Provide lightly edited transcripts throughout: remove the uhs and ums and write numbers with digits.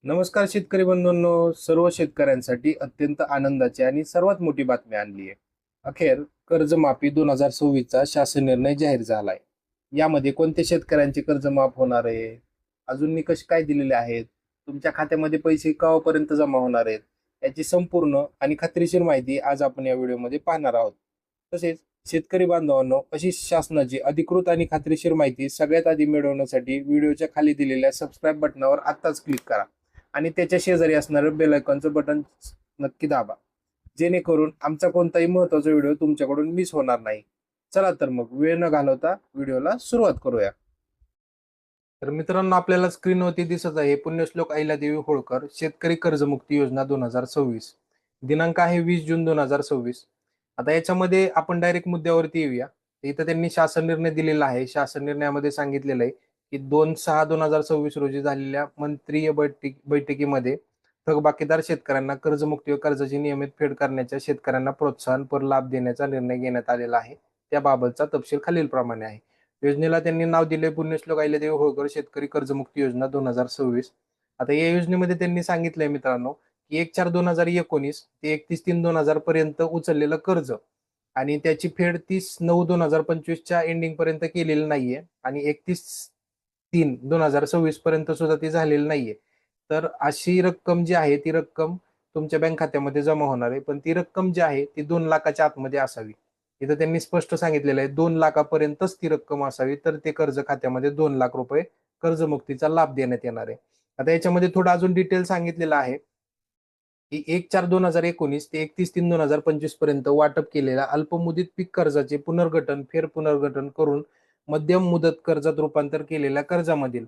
नमस्कार शेतकरी बंधूंनो, सर्व शेतकऱ्यांसाठी अत्यंत आनंदाची आणि सर्वात मोठी बातमी आणली आहे. अखेर कर्जमाफी 2026चा शासन निर्णय जाहीर झालाय. यामध्ये कोणत्या शेतकऱ्यांचे कर्ज माफ होणार आहे, अजून निकष काय दिलेले आहेत, तुमच्या खात्यामध्ये पैसे केव्हापर्यंत जमा होणार आहेत, याची संपूर्ण आणि खात्रीशीर माहिती आज आपण या व्हिडिओमध्ये पाहणार आहोत. तसेच शेतकरी बांधवांनो, अशी शासनाची अधिकृत आणि खात्रीशीर माहिती सगळ्यात आधी मिळवण्यासाठी व्हिडिओच्या खाली दिलेल्या सबस्क्राईब बटनावर आत्ताच क्लिक करा आणि त्याच्या शेजारी असणारं बेल आयकॉनचं बटन नक्की दाबा, जेणेकरून आमचा कोणताही महत्त्वाचा व्हिडिओ तुमच्याकडून मिस होणार नाही. चला तर मग वेळ न घालवता व्हिडिओला सुरुवात करूया. तर मित्रांनो, आपल्याला स्क्रीनवरती दिसत आहे पुण्यश्लोक अहिल्यादेवी होळकर शेतकरी कर्जमुक्ती योजना 2026. दिनांक आहे 20 जून 2026. आता याच्यामध्ये आपण डायरेक्ट मुद्द्यावरती येऊया. इथं त्यांनी शासन निर्णय दिलेला आहे. शासन निर्णयामध्ये सांगितलेलं आहे की 2/6/2026 रोजी झालेल्या मंत्रीय बैठकीमध्ये थकबाकीदार शेतकऱ्यांना कर्जमुक्ती व कर्जाची नियमित फेड करण्याच्या शेतकऱ्यांना प्रोत्साहनपर लाभ देण्याचा निर्णय घेण्यात आलेला आहे. त्याबाबतचा तपशील खालीलप्रमाणे आहे. योजनेला त्यांनी नाव दिले पुण्यश्लोक अहिल्यादेवी होळकर शेतकरी कर्जमुक्ती योजना 2026. आता या योजनेमध्ये त्यांनी सांगितलंय मित्रांनो की 1/4/2019 ते 31/3/2000 पर्यंत उचललेलं कर्ज आणि त्याची फेड 30/9/2025च्या एंडिंग पर्यंत केलेली नाहीये आणि 31/3/2026 पर्यंत सुद्धा ती झालेली नाहीये. तर अशी रक्कम जी आहे ती रक्कम तुमच्या बँक खात्यामध्ये जमा होणार आहे, पण ती रक्कम जी आहे ती 2 लाखाच्या आतमध्ये असावी. इथं त्यांनी स्पष्ट सांगितलेलं आहे 2 लाखापर्यंतच ती रक्कम असावी, तर ते कर्ज खात्यामध्ये 2 लाख रुपये कर्जमुक्तीचा लाभ देण्यात येणार आहे. आता याच्यामध्ये थोडं अजून डिटेल सांगितलेलं आहे की 1/4/2019 ते 31/3/2025 पर्यंत वाटप केलेल्या अल्पमुदत पीक कर्जाचे पुनर्गठन फेरपुनर्गठन करून मध्यम मुदत कर्जात रूपांतर केलेल्या कर्जामधील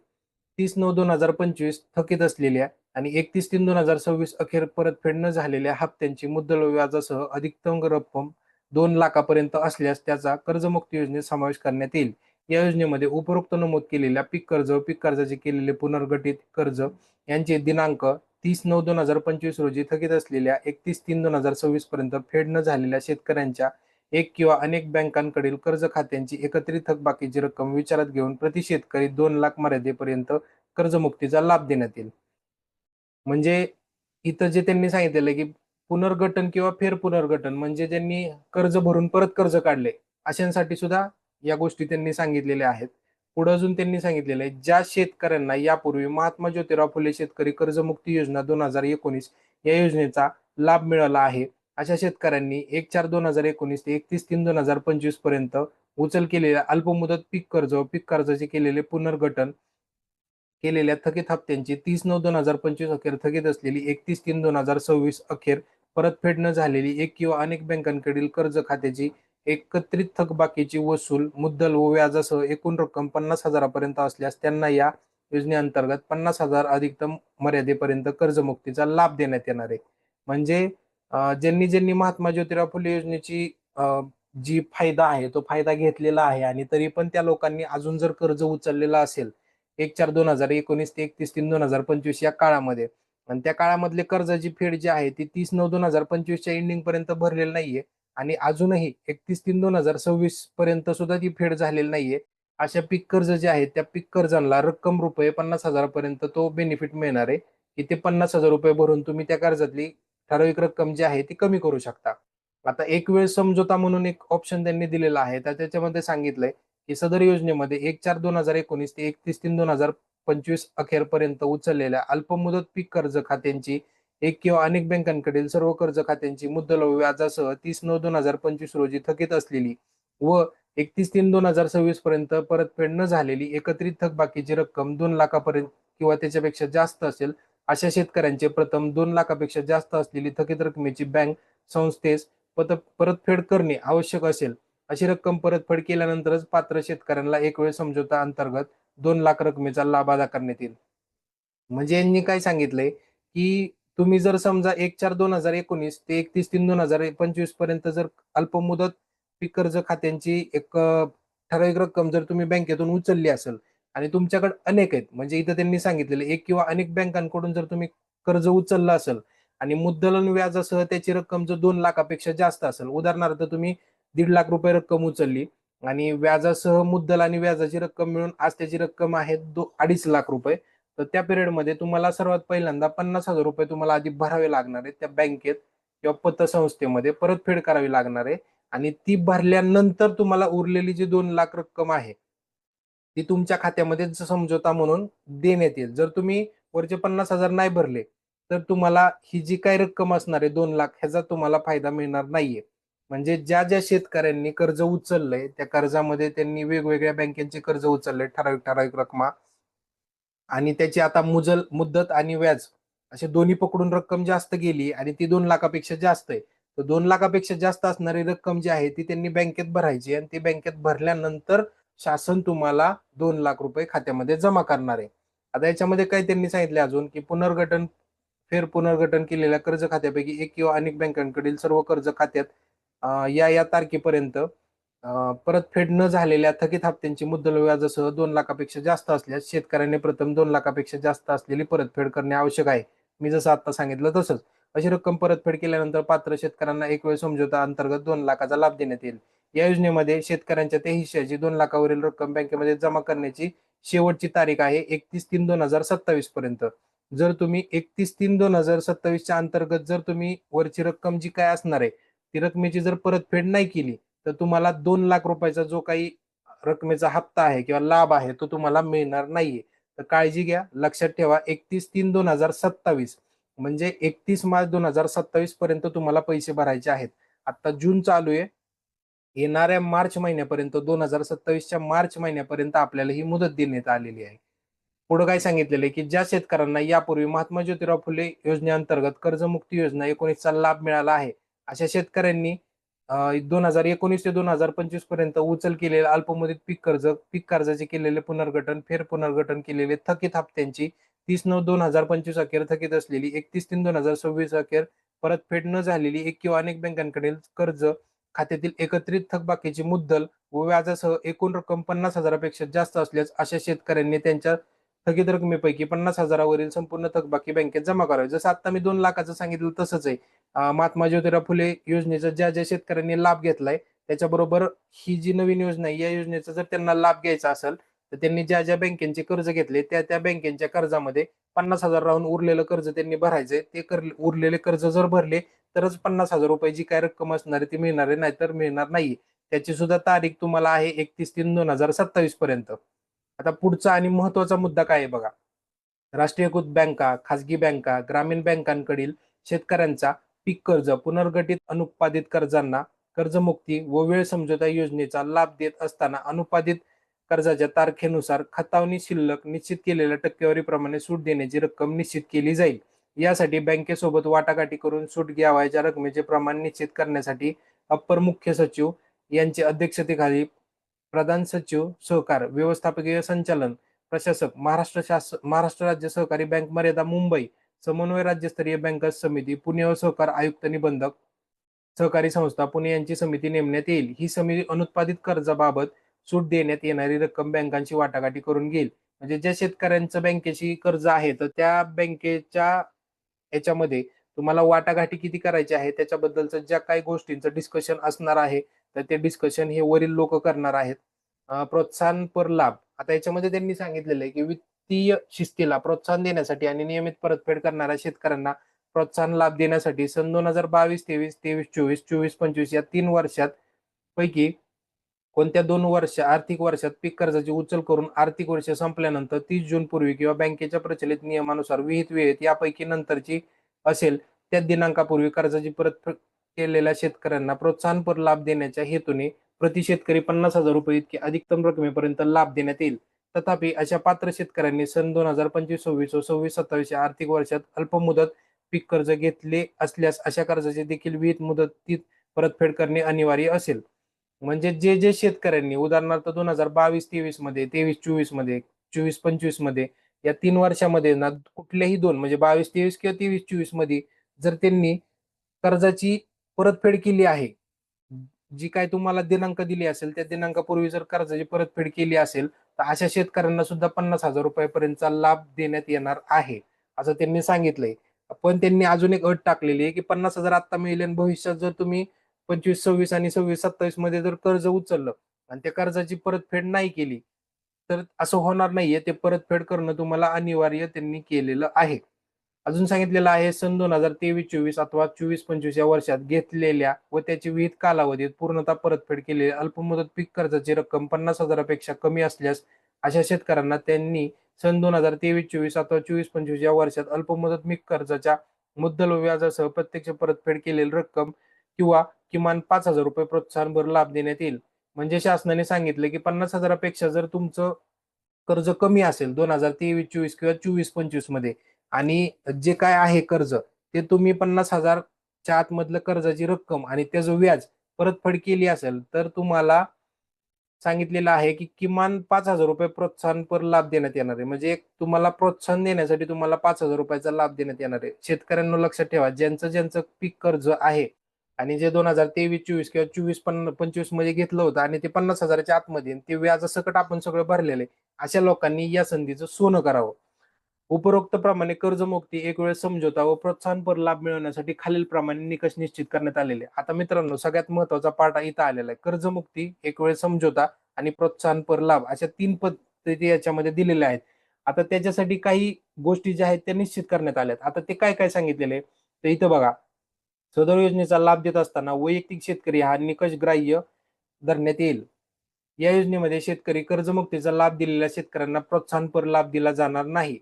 30/9/2025 थकीत असलेल्या आणि 31/3/2026 अखेर परतफेड न झालेल्या हप्त्यांची मुद्दल व व्याजासह अधिकतम रक्कम 2 लाखापर्यंत असल्यास त्याचा कर्जमुक्ती योजनेत समावेश करण्यात येईल. या योजनेमध्ये उपरोक्त नमूद केलेल्या पीक कर्ज व पीक कर्जाचे केलेले पुनर्गठित कर्ज यांचे दिनांक 30/9/2025 रोजी थकीत असलेल्या 31/3/2026 पर्यंत फेड न झालेल्या शेतकऱ्यांच्या एक किंवा अनेक बँकांकडील कर्ज खात्यांची एकत्रित थकबाकीची रक्कम विचारात घेऊन प्रति शेतकरी 2 लाख मर्यादेपर्यंत कर्जमुक्तीचा लाभ देण्यात येईल. म्हणजे इथं जे त्यांनी सांगितलेलं की पुनर्गठन किंवा फेरपुनर्गठन म्हणजे ज्यांनी कर्ज भरून परत कर्ज काढले अशांसाठी सुद्धा या गोष्टी त्यांनी सांगितलेल्या आहेत. पुढे अजून त्यांनी सांगितलेलं आहे ज्या शेतकऱ्यांना यापूर्वी महात्मा ज्योतिराव फुले शेतकरी कर्जमुक्ती योजना 2019 या योजनेचा लाभ मिळाला आहे, अशा शेतकऱ्यांनी 1/4/2019 ते 31/3/2025 पर्यंत उचल केलेल्या अल्पमुदत पीक कर्ज व पीक कर्जाचे केलेले पुनर्गठन केलेल्या थकीत हप्त्यांची 30/9/2025 अखेर थकीत असलेली 31/3/2026 अखेर परतफेड न झालेली एक किंवा अनेक बँकांकडील कर्ज खात्याची एकत्रित थकबाकीची वसूल मुद्दल व व्याजासह एकूण रक्कम 50,000 पर्यंत असल्यास त्यांना या योजनेअंतर्गत 50,000 अधिकतम मर्यादेपर्यंत कर्जमुक्तीचा लाभ देण्यात येणार आहे. म्हणजे ज्यांनी ज्यांनी महात्मा ज्योतिराव फुले योजनेची जी फायदा आहे तो फायदा घेतलेला आहे आणि तरी पण त्या लोकांनी अजून जर कर्ज उचललेलं असेल 1/4/2019 ते 31/3/2025 या काळामध्ये आणि त्या काळामधले कर्जाची फेड जी आहे ती 30/9/2025च्या एंडिंग पर्यंत भरलेली नाहीये आणि अजूनही 31/3/2026 पर्यंत सुद्धा ती फेड झालेली नाहीये. अशा पीक कर्ज जे आहेत त्या पीक कर्जांना रक्कम रुपये 50,000 पर्यंत तो बेनिफिट मिळणार आहे की ते 50,000 रुपये भरून तुम्ही त्या कर्जातली ठराविक रक्कम जी आहे ती कमी करू शकता. आता एक वेळ समझोता म्हणून एक ऑप्शन त्यांनी दिलेला आहे, तर त्याच्यामध्ये सांगितलंय की सदर योजनेमध्ये 1/4/2019 ते 31/3/2025 अखेरपर्यंत उचललेल्या अल्पमुदत पीक कर्ज खात्यांची एक किंवा अनेक बँकांकडील सर्व कर्ज खात्यांची मुद्दल व व्याजासह 30/9/2025 रोजी थकीत असलेली व 31/3/2026 पर्यंत परतफेड न झालेली एकत्रित थकबाकीची रक्कम 2 लाखापर्यंत किंवा त्याच्यापेक्षा जास्त असेल अशा शेतकऱ्यांचे प्रथम 2 लाखापेक्षा जास्त असलेली थकीत रकमेची बँक संस्थेस परतफेड करणे आवश्यक असेल. अशी रक्कम परतफेड केल्यानंतरच पात्र शेतकऱ्यांना एक वेळ समझोता अंतर्गत 2 लाख रकमेचा लाभ अदा करण्यात येईल. म्हणजे यांनी काय सांगितलंय की तुम्ही जर समजा 1/4/2019 ते 31/3/2025 पर्यंत जर अल्पमुदत पीक कर्ज खात्यांची एक ठराविक रक्कम जर तुम्ही बँकेतून उचलली असेल आणि तुमच्याकडे अनेक आहेत, म्हणजे इथं त्यांनी सांगितलेलं एक किंवा अनेक बँकांकडून जर तुम्ही कर्ज उचललं असेल आणि मुद्दल आणि व्याजासह त्याची रक्कम जर 2 लाखापेक्षा जास्त असेल, उदाहरणार्थ तुम्ही 1.5 लाख रुपये रक्कम उचलली आणि व्याजासह मुद्दल आणि व्याजाची रक्कम मिळून आज त्याची रक्कम आहे 2.5 लाख रुपये, तर त्या पिरियडमध्ये तुम्हाला सर्वात पहिल्यांदा 50,000 रुपये तुम्हाला आधी भरावे लागणार आहेत त्या बँकेत किंवा पतसंस्थेमध्ये परतफेड करावी लागणार आहे. आणि ती भरल्यानंतर तुम्हाला उरलेली जी 2 लाख रक्कम आहे ती तुमच्या खात्यामध्ये समझोता म्हणून देण्यात येईल. जर तुम्ही वरचे 50,000 नाही भरले तर तुम्हाला ही जी काही रक्कम असणार आहे 2 लाख ह्याचा तुम्हाला फायदा मिळणार नाहीये. म्हणजे ज्या ज्या शेतकऱ्यांनी कर्ज उचललंय त्या कर्जामध्ये त्यांनी वेगवेगळ्या बँकेचे कर्ज उचलले ठराविक ठराविक रकमा आणि त्याची आता मुदत आणि व्याज असे दोन्ही पकडून रक्कम जास्त गेली आणि ती 2 लाखापेक्षा जास्त आहे. तर 2 लाखापेक्षा जास्त असणारी रक्कम जी आहे ती त्यांनी बँकेत भरायची आणि ती बँकेत भरल्यानंतर शासन तुम्हाला 2 लाख रुपये खात्यामध्ये जमा करणार आहे. आता याच्यामध्ये काय त्यांनी सांगितले अजून की फेर पुनर्गठन केलेल्या कर्ज खात्यापैकी एक किंवा अनेक बँकांकडील सर्व कर्ज खात्यात या या तारखेपर्यंत परतफेड न झालेल्या थकीत हप्त्यांची मुद्दल व्याजासह 2 लाखापेक्षा जास्त असल्यास शेतकऱ्यांनी प्रथम 2 लाखापेक्षा जास्त असलेली परतफेड करणे आवश्यक आहे. मी जसं आता सांगितलं तसंच अशी रक्कम परतफेड केल्यानंतर पात्र शेतकऱ्यांना एक वेळ समझोता अंतर्गत 2 लाखाचा लाभ देण्यात येईल. या योजनेमध्ये शेतकऱ्यांच्या त्या हिश्श्याची 2 लाखावरील रक्कम बँकेमध्ये जमा करण्याची शेवटची तारीख आहे 31/3/2027 पर्यंत. जर तुम्ही 31/3/2027च्या अंतर्गत जर तुम्ही वरची रक्कम जी काय असणार आहे ती रकमेची जर परतफेड नाही केली तर तुम्हाला 2 लाख रुपयाचा जो काही रकमेचा हप्ता आहे किंवा लाभ आहे तो तुम्हाला मिळणार नाहीये. तर काळजी घ्या, लक्षात ठेवा 31/3/2027 म्हणजे 31 मार्च 2027 पर्यंत तुम्हाला पैसे भरायचे आहेत. आता जून चालू आहे. येणाऱ्या मार्च महिन्यापर्यंत 2027च्या मार्च महिन्यापर्यंत आपल्याला ही मुदत देण्यात आलेली आहे. पुढे काय सांगितलेलं आहे की ज्या शेतकऱ्यांना यापूर्वी महात्मा ज्योतिराव फुले योजनेअंतर्गत कर्जमुक्ती योजना 19चा लाभ मिळाला आहे अशा शेतकऱ्यांनी 2019 ते 2025 पर्यंत उचल केलेले अल्पमुदत पीक कर्जाचे केलेले पुनर्गठन फेर पुनर्गठन केलेले थकीत हप्त्यांची 30/9/2025 अखेर थकीत असलेली 31/3/2026 अखेर परतफेड न झालेली एक किंवा अनेक बँकांकडील कर्ज खात्यातील एकत्रित थकबाकीची मुद्दल व व्याजासह एकूण रक्कम 50,000पेक्षा जास्त असल्यास अशा शेतकऱ्यांनी त्यांच्या थकीत रकमेपैकी 50,000वरील संपूर्ण थकबाकी बँकेत जमा करावे. जसं आता मी 2 लाखाचं सांगितलं तसंच आहे. महात्मा ज्योतिराव फुले योजनेचा ज्या ज्या शेतकऱ्यांनी लाभ घेतलाय त्याच्याबरोबर ही जी नवीन योजना आहे या योजनेचा जर त्यांना लाभ घ्यायचा असेल तर त्यांनी ज्या ज्या बँकेचे कर्ज घेतले त्या त्या बँकेच्या कर्जामध्ये 50,000 राहून उरलेलं कर्ज त्यांनी भरायचंय. उरलेले कर्ज जर भरले तरच 50,000 रुपये जी काय रक्कम असणार आहे ती मिळणार आहे, नाहीतर मिळणार नाही. त्याची सुद्धा तारीख तुम्हाला आहे 31/3/2027 पर्यंत. आता पुढचा आणि महत्वाचा मुद्दा काय आहे बघा. राष्ट्रीयकृत बँका, खाजगी बँका, ग्रामीण बँकांकडील शेतकऱ्यांचा पीक कर्ज, पुनर्गठित अनुत्पादित कर्जांना कर्जमुक्ती व वेळ समझोता योजनेचा लाभ देत असताना अनुत्पादित कर्जाच्या तारखेनुसार खतावणी शिल्लक निश्चित केलेल्या टक्केवारीप्रमाणे सूट देण्याची रक्कम निश्चित केली जाईल. यासाठी बँकेसोबत वाटाघाटी करून सूट घ्यावयाच्या रकमेचे प्रमाण निश्चित करण्यासाठी अप्पर मुख्य सचिव यांच्या अध्यक्षतेखाली प्रधान सचिव सहकार व्यवस्थापकीय संचालन प्रशासक महाराष्ट्र राज्य सहकारी बँक मर्यादा मुंबई समन्वय राज्यस्तरीय बँकर्स समिती पुणे व सहकार आयुक्त निबंधक सहकारी संस्था पुणे यांची समिती नेमण्यात येईल. ही समिती अनुत्पादित कर्जाबाबत सूट देण्यात येणारी रक्कम बँकांची वाटाघाटी करून घेईल. म्हणजे ज्या शेतकऱ्यांचं बँकेची कर्ज आहे तर त्या बँकेच्या याच्यामध्ये तुम्हाला वाटाघाटी किती करायची आहे त्याच्याबद्दलचं ज्या काही गोष्टींचं डिस्कशन असणार आहे तर ते डिस्कशन हे वरील लोक करणार आहेत. प्रोत्साहनपर लाभ आता याच्यामध्ये त्यांनी सांगितलेलं आहे की वित्तीय शिस्तीला प्रोत्साहन देण्यासाठी आणि नियमित परतफेड करणाऱ्या शेतकऱ्यांना प्रोत्साहन लाभ देण्यासाठी सन 2022-23, 23-24, 24-25 या 3 वर्षात पैकी कोणत्या 2 आर्थिक वर्षात पीक कर्जाची उचल करून आर्थिक वर्ष संपल्यानंतर 30 जून पूर्वी किंवा बँकेच्या प्रचलित नियमानुसार विहित वेळेत यापैकी नंतरची असेल त्या दिनांकापूर्वी कर्जाची परतफेड केलेल्या शेतकऱ्यांना प्रोत्साहनपर लाभ देण्याच्या हेतूने प्रति शेतकरी 50,000 रुपये इतके अधिकतम रकमेपर्यंत लाभ देण्यात येईल. तथापि अशा पात्र शेतकऱ्यांनी सन 2025-26 व 26-27 या आर्थिक वर्षात अल्पमुदत पीक कर्ज घेतले असल्यास अशा कर्जाची देखील विहित मुदतीत परतफेड करणे अनिवार्य असेल. म्हणजे जे जे शेतकऱ्यांनी उदाहरणार्थ 2022-23 मध्ये 23-24 मध्ये 24-25 मध्ये या 3 वर्षामध्ये ना कुठल्याही दोन म्हणजे 22-23 किंवा 23-24 मध्ये जर त्यांनी कर्जाची परतफेड केली आहे जी काय तुम्हाला दिनांक दिली असेल त्या दिनांकापूर्वी जर कर्जाची परतफेड केली असेल तर अशा शेतकऱ्यांना सुद्धा 50,000 रुपयापर्यंतचा लाभ देण्यात येणार आहे असं त्यांनी सांगितलंय. पण त्यांनी अजून एक अट टाकलेली आहे की 50,000 आता मिळेल आणि भविष्यात जर तुम्ही 25-26 आणि 26-27 मध्ये जर कर्ज उचललं आणि त्या कर्जाची परतफेड नाही केली तर असं होणार नाहीये. ते परतफेड करणं तुम्हाला अनिवार्य त्यांनी केलेलं आहे. अजून सांगितलेलं आहे सन 2023-24 अथवा 24-25 या वर्षात घेतलेल्या व त्याची विहित कालावधीत पूर्णतः परतफेड केलेली अल्पमुदत पीक कर्जाची रक्कम 50,000 पेक्षा कमी असल्यास अशा शेतकऱ्यांना त्यांनी सन 2023-24 अथवा 24-25 या वर्षात अल्पमुदत पीक कर्जाच्या मुद्दल व व्याजासह प्रत्यक्ष परतफेड केलेली रक्कम किंवा किमान 5,000 रुपये प्रोत्साहनभर लाभ देण्यात येईल. म्हणजे शासनाने सांगितले की 50,000पेक्षा जर तुमचं कर्ज कमी असेल 2023-24 किंवा 24-25 मध्ये आणि जे काय आहे कर्ज ते तुम्ही 50,000च्या आतमधलं कर्जाची रक्कम आणि त्याचं व्याज परतफेड केली असेल तर तुम्हाला सांगितलेलं आहे की किमान 5,000 रुपये प्रोत्साहनपर लाभ देण्यात येणार आहे. म्हणजे एक तुम्हाला प्रोत्साहन देण्यासाठी तुम्हाला 5,000 रुपयाचा लाभ देण्यात येणार आहे. शेतकऱ्यांना लक्षात ठेवा, ज्यांचं ज्यांचं पीक कर्ज आहे आणि जे 2023-24 किंवा 24-25 मध्ये घेतलं होतं आणि ते 50,000च्या आतमध्ये ते व्याजासकट आपण सगळं भरलेलं आहे, अशा लोकांनी या संधीचं सोनं करावं. उपरोक्त प्रमाणे कर्जमुक्ती, एक वेळ समझोता व प्रोत्साहनपर लाभ मिळवण्यासाठी खालील प्रमाणे निकष निश्चित करण्यात आलेले. आता मित्रांनो, सगळ्यात महत्वाचा पार्ट इथं आलेला आहे. कर्जमुक्ती, एक वेळ समझोता आणि प्रोत्साहनपर लाभ अशा 3 पद्धती याच्यामध्ये दिलेल्या आहेत. आता त्याच्यासाठी काही गोष्टी ज्या आहेत त्या निश्चित करण्यात आल्यात. आता ते काय काय सांगितलेले तर इथं बघा, सदर योजनेचा लाभ देत असताना वैयक्तिक शेतकरी हा निकष ग्राह्य धरण्यात येईल. या योजनेमध्ये शेतकरी कर्जमुक्तीचा लाभ दिलेल्या शेतकऱ्यांना प्रोत्साहनपर लाभ दिला जाणार नाही.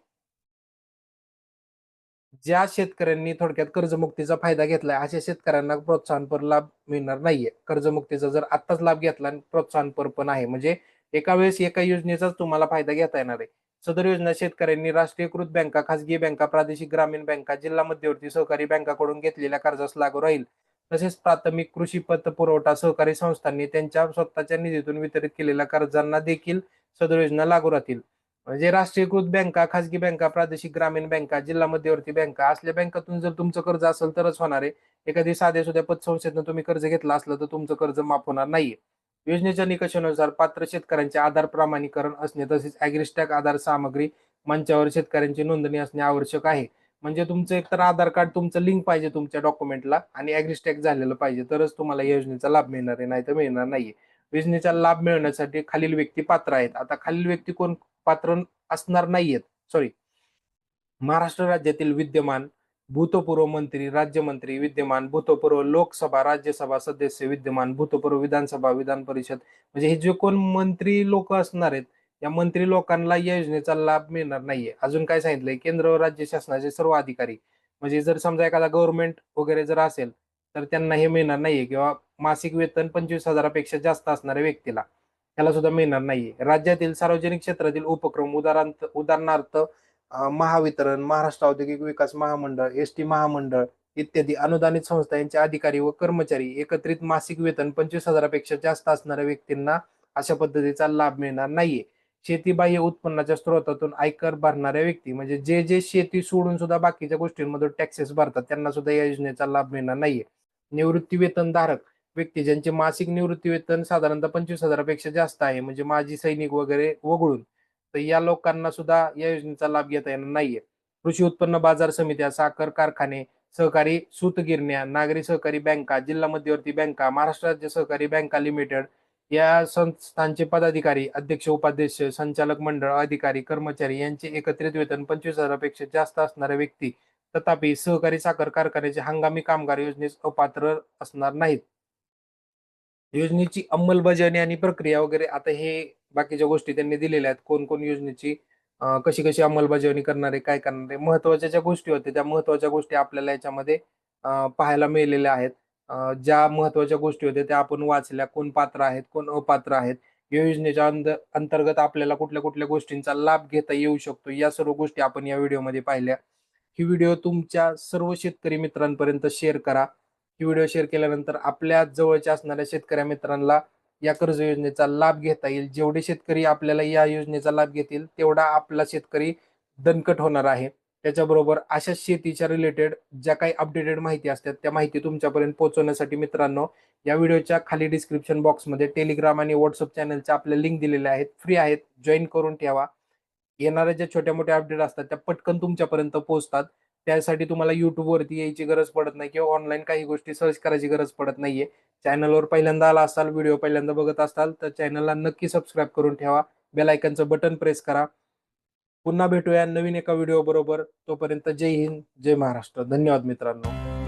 ज्या शेतकऱ्यांनी थोडक्यात कर्जमुक्तीचा फायदा घेतलाय अशा शेतकऱ्यांना प्रोत्साहनपर लाभ मिळणार नाहीये. कर्जमुक्तीचा जर आत्ताच लाभ घेतला आणि प्रोत्साहनपर पण आहे, म्हणजे एका वेळेस एका योजनेचाच तुम्हाला फायदा घेता येणार आहे. सदर योजना शेतकऱ्यांनी राष्ट्रीयकृत बँका, खासगी बँका, प्रादेशिक ग्रामीण बँका, जिल्हा मध्यवर्ती सहकारी बँकाकडून घेतलेल्या कर्जास लागू राहील. तसेच प्राथमिक कृषी पतपुरवठा सहकारी संस्थांनी त्यांच्या स्वतःच्या निधीतून वितरित केलेल्या कर्जांना देखील सदर योजना लागू राहतील. म्हणजे राष्ट्रीयकृत बँका, खासगी बँका, प्रादेशिक ग्रामीण बँका, जिल्हा मध्यवर्ती बँका असल्या बँकातून जर तुमचं कर्ज असेल तरच होणार आहे. एखादी साध्या सुध्या पतसंस्थेतून तुम्ही कर्ज घेतलं असलं तर तुमचं कर्ज माफ होणार नाहीये. योजनेच्या निकषानुसार पात्र शेतकऱ्यांचे आधार प्रमाणीकरण असणे तसेच ॲग्रिस्टॅक आधार सामग्री मंचावर शेतकऱ्यांची नोंदणी असणे आवश्यक आहे. म्हणजे तुमचं एकतर आधार कार्ड तुमचं लिंक पाहिजे तुमच्या डॉक्युमेंटला आणि ॲग्रिस्टॅक झालेलं पाहिजे, तरच तुम्हाला या योजनेचा लाभ मिळणार आहे, नाही तर मिळणार नाहीये. योजनेचा लाभ मिळवण्यासाठी खालील व्यक्ती पात्र आहेत. आता खालील व्यक्ती कोण पात्र असणार नाहीयेत, सॉरी, महाराष्ट्र राज्यातील विद्यमान भूतपूर्व मंत्री, राज्यमंत्री, विद्यमान भूतपूर्व लोकसभा, राज्यसभा सदस्य, विद्यमान भूतपूर्व विधानसभा, विधान परिषद, म्हणजे हे जे कोण मंत्री लोक असणार आहेत या मंत्री लोकांना या योजनेचा लाभ मिळणार नाहीये. अजून काय सांगितलंय, केंद्र व राज्य शासनाचे सर्व अधिकारी, म्हणजे जर समजा एखादा गव्हर्नमेंट वगैरे जर असेल तर त्यांना हे मिळणार नाहीये, किंवा मासिक वेतन 25,000पेक्षा जास्त असणाऱ्या व्यक्तीला त्याला सुद्धा मिळणार नाहीये. राज्यातील सार्वजनिक क्षेत्रातील उपक्रम उदाहरणार्थ महावितरण, महाराष्ट्र औद्योगिक विकास महामंडळ, एसटी महामंडळ इत्यादी अनुदानित संस्था यांचे अधिकारी व कर्मचारी एकत्रित मासिक वेतन 25,000पेक्षा जास्त असणाऱ्या व्यक्तींना अशा पद्धतीचा लाभ मिळणार नाहीये. शेतीबाह्य उत्पन्नाच्या स्रोतातून आयकर भरणाऱ्या व्यक्ती, म्हणजे जे जे शेती सोडून सुद्धा बाकीच्या गोष्टींमध्ये टॅक्सेस भरतात त्यांना सुद्धा या योजनेचा लाभ मिळणार नाहीये. निवृत्ती वेतन धारक व्यक्ती ज्यांचे मासिक निवृत्ती वेतन साधारणतः 25,000पेक्षा जास्त आहे, म्हणजे माजी सैनिक वगैरे वगळून, तर या लोकांना सुद्धा या योजनेचा लाभ घेता येणार नाहीये. कृषी उत्पन्न बाजार समित्या, साखर कारखाने, सहकारी सूतगिरण्या, नागरी सहकारी बँका, जिल्हा मध्यवर्ती बँका, महाराष्ट्र राज्य सहकारी बँका लिमिटेड या संस्थांचे पदाधिकारी, अध्यक्ष, उपाध्यक्ष, संचालक मंडळ अधिकारी, कर्मचारी यांचे एकत्रित वेतन 25,000पेक्षा जास्त असणाऱ्या व्यक्ती तथापि सहकारी साखर कारखान्याचे हंगामी कामगार योजनेस अपात्र असणार नाहीत. योजनेची अंमलबजावणी आणि प्रक्रिया वगैरे, आता हे बाकीच्या गोष्टी त्यांनी दिलेल्या आहेत. कोण कोण योजनेची कशी कशी अंमलबजावणी करणार आहे, काय करणार आहे, महत्वाच्या ज्या गोष्टी होत्या त्या महत्वाच्या गोष्टी आपल्याला याच्यामध्ये पाहायला मिळालेल्या आहेत. ज्या महत्वाच्या गोष्टी होत्या त्या आपण वाचल्या, कोण पात्र आहेत, कोण अपात्र आहेत, या योजनेच्या अंतर्गत आपल्याला कुठल्या कुठल्या गोष्टींचा लाभ घेता येऊ शकतो, या सर्व गोष्टी आपण या व्हिडिओमध्ये पाहिल्या. ही व्हिडिओ तुमच्या सर्व शेतकरी मित्रांपर्यंत शेअर करा. ही व्हिडिओ शेअर केल्यानंतर आपल्या जवळच्या असणाऱ्या शेतकरी मित्रांना या कर्ज योजनेचा लाभ घेता येईल. जेवढे शेतकरी आपल्याला या योजनेचा लाभ घेतील तेवढा आपला शेतकरी दणकट होणार आहे. त्याच्याबरोबर अशा शेतीच्या रिलेटेड ज्या काही अपडेटेड माहिती असतात त्या माहिती तुमच्यापर्यंत पोहोचवण्यासाठी मित्रांनो, या व्हिडिओच्या खाली डिस्क्रिप्शन बॉक्समध्ये टेलिग्राम आणि व्हॉट्सअप चॅनलच्या आपल्या लिंक दिलेल्या आहेत, फ्री आहेत, जॉईन करून ठेवा. येणाऱ्या ज्या छोट्या मोठ्या अपडेट असतात त्या पटकन तुमच्यापर्यंत पोहोचतात. त्यासाठी तुम्हाला युट्यूबवरती यायची गरज पडत नाही किंवा ऑनलाईन काही गोष्टी सर्च करायची गरज पडत नाहीये. चॅनलवर पहिल्यांदा आला असाल, व्हिडिओ पहिल्यांदा बघत असाल तर चॅनलला नक्की सबस्क्राईब करून ठेवा. बेल आयकनचं बटन प्रेस करा. पुन्हा भेटूया नवीन एका व्हिडिओ बरोबर. तोपर्यंत जय हिंद, जय महाराष्ट्र. धन्यवाद मित्रांनो.